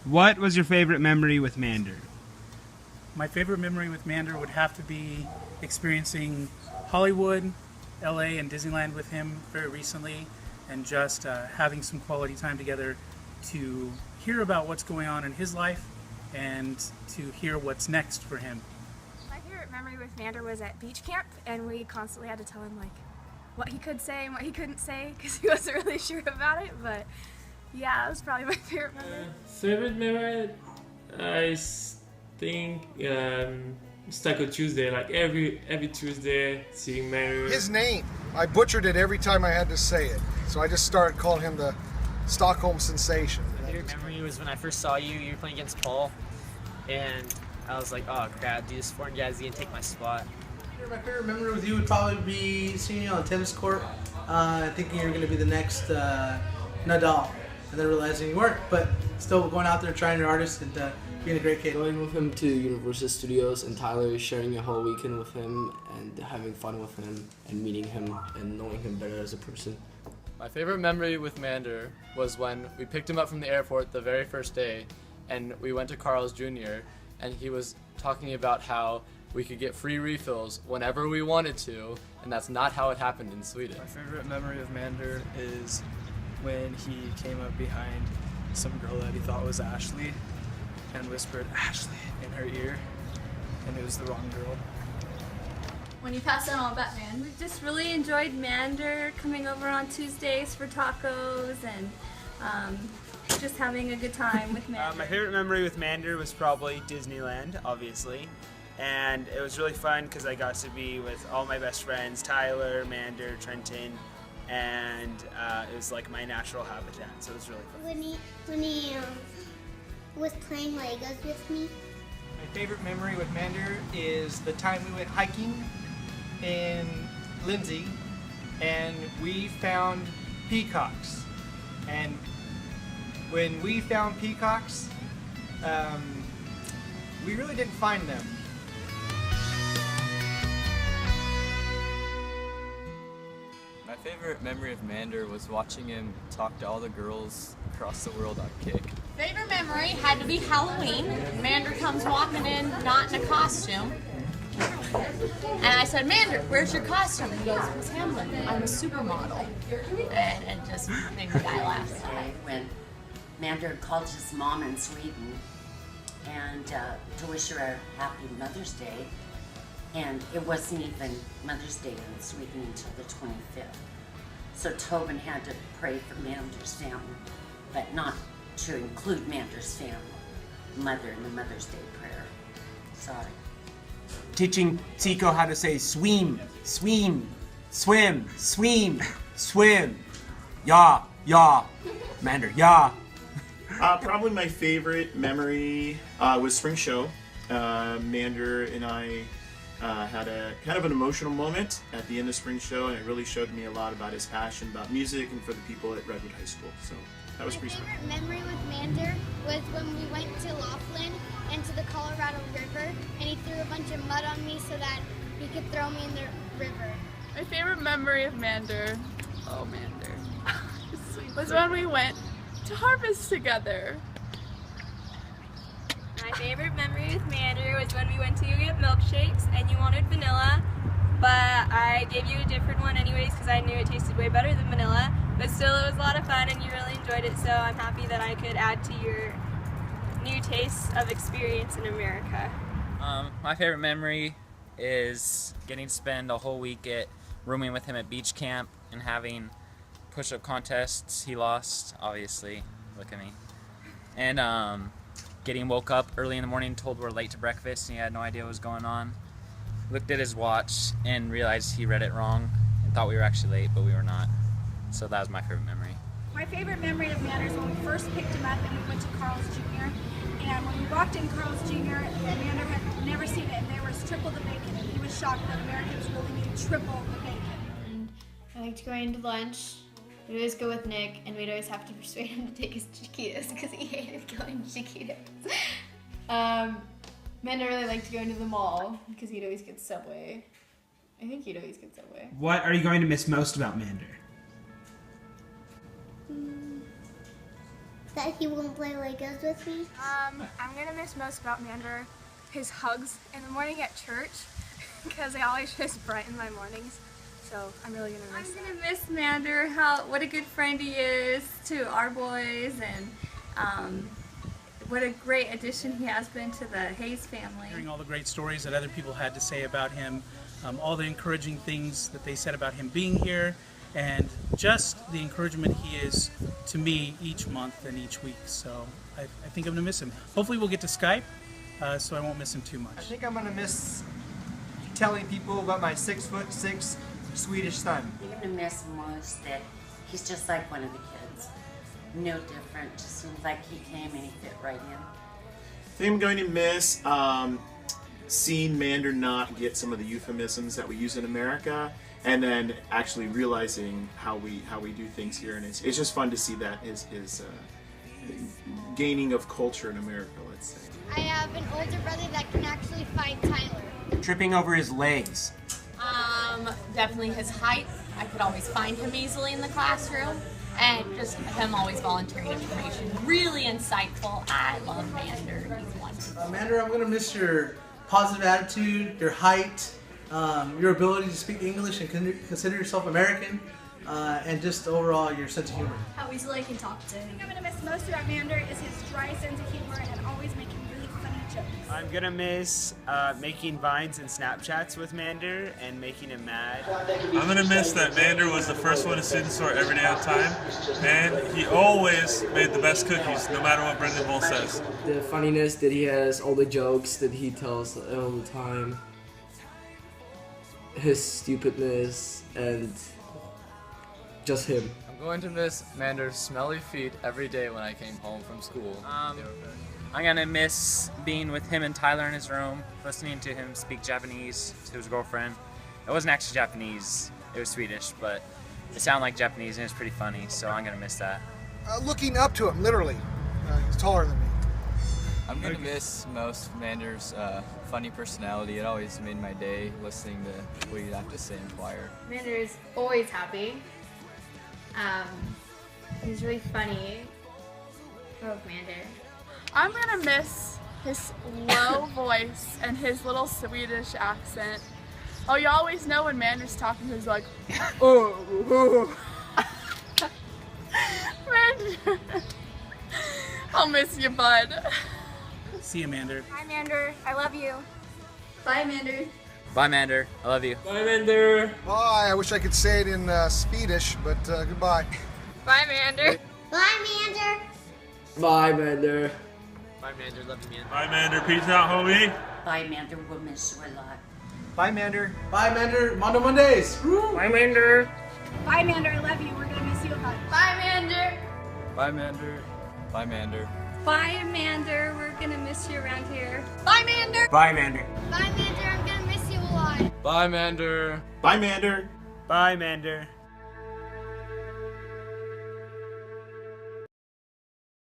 What was your favorite memory with Mander? My favorite memory with Mander would have to be experiencing Hollywood, LA, and Disneyland with him very recently, and just having some quality time together to hear about what's going on in his life and to hear what's next for him. My favorite memory with Mander was at beach camp, and we constantly had to tell him like what he could say and what he couldn't say because he wasn't really sure about it. But yeah, that was probably my favorite memory. Favorite memory, I think it's Taco Tuesday. Like every Tuesday, seeing Mander. His name, I butchered it every time I had to say it, so I just started calling him the Stockholm Sensation. My favorite memory was when I first saw you. You were playing against Paul, and I was like, "Oh crap, dude, this foreign guy's gonna take my spot." My favorite memory with you would probably be seeing you on the tennis court, thinking you're going to be the next Nadal, and then realizing you weren't, but still going out there trying your hardest and being a great kid. Going with him to Universal Studios and Tyler, sharing a whole weekend with him and having fun with him and meeting him and knowing him better as a person. My favorite memory with Mander was when we picked him up from the airport the very first day and we went to Carl's Jr. and he was talking about how we could get free refills whenever we wanted to, and that's not how it happened in Sweden. My favorite memory of Mander is when he came up behind some girl that he thought was Ashley and whispered Ashley in her ear, and it was the wrong girl. When you pass on all Batman, we just really enjoyed Mander coming over on Tuesdays for tacos and just having a good time with Mander. My favorite memory with Mander was probably Disneyland, obviously. And it was really fun because I got to be with all my best friends, Tyler, Mander, Trenton, and it was like my natural habitat, so it was really fun. When he was playing Legos with me. My favorite memory with Mander is the time we went hiking in Lindsay and we found peacocks. And when we found peacocks, we really didn't find them. My favorite memory of Mander was watching him talk to all the girls across the world on Kick. Favorite memory had to be Halloween. Mander comes walking in, not in a costume. And I said, Mander, where's your costume? He goes, Miss Hamlin, I'm a supermodel. And it just made me die laugh. When Mander called his mom in Sweden and to wish her a happy Mother's Day. And it wasn't even Mother's Day in Sweden until the 25th. So Tobin had to pray for Mander's family, but not to include Mander's family, mother in the Mother's Day prayer. Sorry. Teaching Tico how to say swim, swim, swim, swim, swim. Yeah, yeah. Mander, yeah. Probably my favorite memory was Spring Show. Mander and I had a kind of an emotional moment at the end of Spring Show, and it really showed me a lot about his passion about music and for the people at Redwood High School. So that was pretty special. My favorite memory with Mander was when we went to Laughlin and to the Colorado River, and he threw a bunch of mud on me so that he could throw me in the river. My favorite memory of Mander, oh Mander, was when we went to Harvest together. My favorite memory with Mander was when we went to get milkshakes and you wanted vanilla, but I gave you a different one anyways because I knew it tasted way better than vanilla. But still, it was a lot of fun and you really enjoyed it, so I'm happy that I could add to your new tastes of experience in America. My favorite memory is getting to spend a whole week rooming with him at beach camp and having push-up contests. He lost, obviously. Look at me. And getting woke up early in the morning, told we're late to breakfast, and he had no idea what was going on. Looked at his watch and realized he read it wrong and thought we were actually late, but we were not. So that was my favorite memory. My favorite memory of Mander is when we first picked him up and we went to Carl's Jr. And when we walked in Carl's Jr., Mander had never seen it, and there was triple the bacon. And he was shocked that Americans really need triple the bacon. I liked going to lunch. We'd always go with Nick, and we'd always have to persuade him to take his chiquitas because he hated going to chiquitas. Mander really liked going to the mall because he'd always get Subway. I think he'd always get Subway. What are you going to miss most about Mander? That he won't play Legos with me. I'm gonna miss most about Mander his hugs in the morning at church because they always just brighten my mornings. So I'm really gonna miss that. I'm gonna miss Mander. What a good friend he is to our boys, and what a great addition he has been to the Hayes family. Hearing all the great stories that other people had to say about him, all the encouraging things that they said about him being here, and just the encouragement he is to me each month and each week. So I think I'm gonna miss him. Hopefully we'll get to Skype, so I won't miss him too much. I think I'm gonna miss telling people about my 6'6" Swedish son. You're gonna miss most that he's just like one of the kids. No different. Just seems like he came and he fit right in. I think I'm going to miss seeing Mander not get some of the euphemisms that we use in America, and then actually realizing how we do things here, and it's just fun to see that his gaining of culture in America, let's say. I have an older brother that can actually fight Tyler. Tripping over his legs. Definitely his height. I could always find him easily in the classroom. And just him always volunteering information. Really insightful. I love Mander. He's wonderful. Mander, I'm going to miss your positive attitude, your height, your ability to speak English and consider yourself American, and just overall your sense of humor. How easily I can talk to him. I think I'm gonna miss most about Mander is his dry sense of humor and always making really funny jokes. I'm gonna miss making vines and Snapchats with Mander and making him mad. I'm gonna miss that Mander was the first one to student store every day on time, and he always made the best cookies, no matter what Brendan Bull says. The funniness that he has, all the jokes that he tells all the time, his stupidness, and just him. I'm going to miss Mander's smelly feet every day when I came home from school. I'm gonna miss being with him and Tyler in his room, listening to him speak Japanese to his girlfriend. It wasn't actually Japanese, it was Swedish, but it sounded like Japanese and it was pretty funny, so I'm gonna miss that. Looking up to him, literally. He's taller than me. I'm going to miss most Mander's funny personality. It always made my day listening to what he'd have to say in choir. Mander is always happy. He's really funny. Oh, Mander. I'm gonna miss his low voice and his little Swedish accent. Oh, you always know when Mander's talking, he's like, oh. Mander. I'll miss you, bud. See you, Mander. Hi, Mander. I love you. Bye, Mander. Bye, Mander. I love you. Bye, Mander. Bye. I wish I could say it in Swedish, but goodbye. Bye, Mander. Bye, Mander. Bye, Mander. Bye, Mander. Love you, man. Bye, Mander. Peace out, homie. Bye, Mander. We'll miss you a lot. Bye, Mander. Bye, Mander. Mondo Mondays. Bye, Mander. Bye, Mander. I love you. We're gonna miss you a lot. Bye, Mander. Bye, Mander. Bye, Mander. Bye, Mander. We're gonna miss you around here. Bye, Mander. Bye, Mander. Bye, Mander. I'm gonna miss you a lot. Bye, Mander. Bye, Mander. Bye, Mander.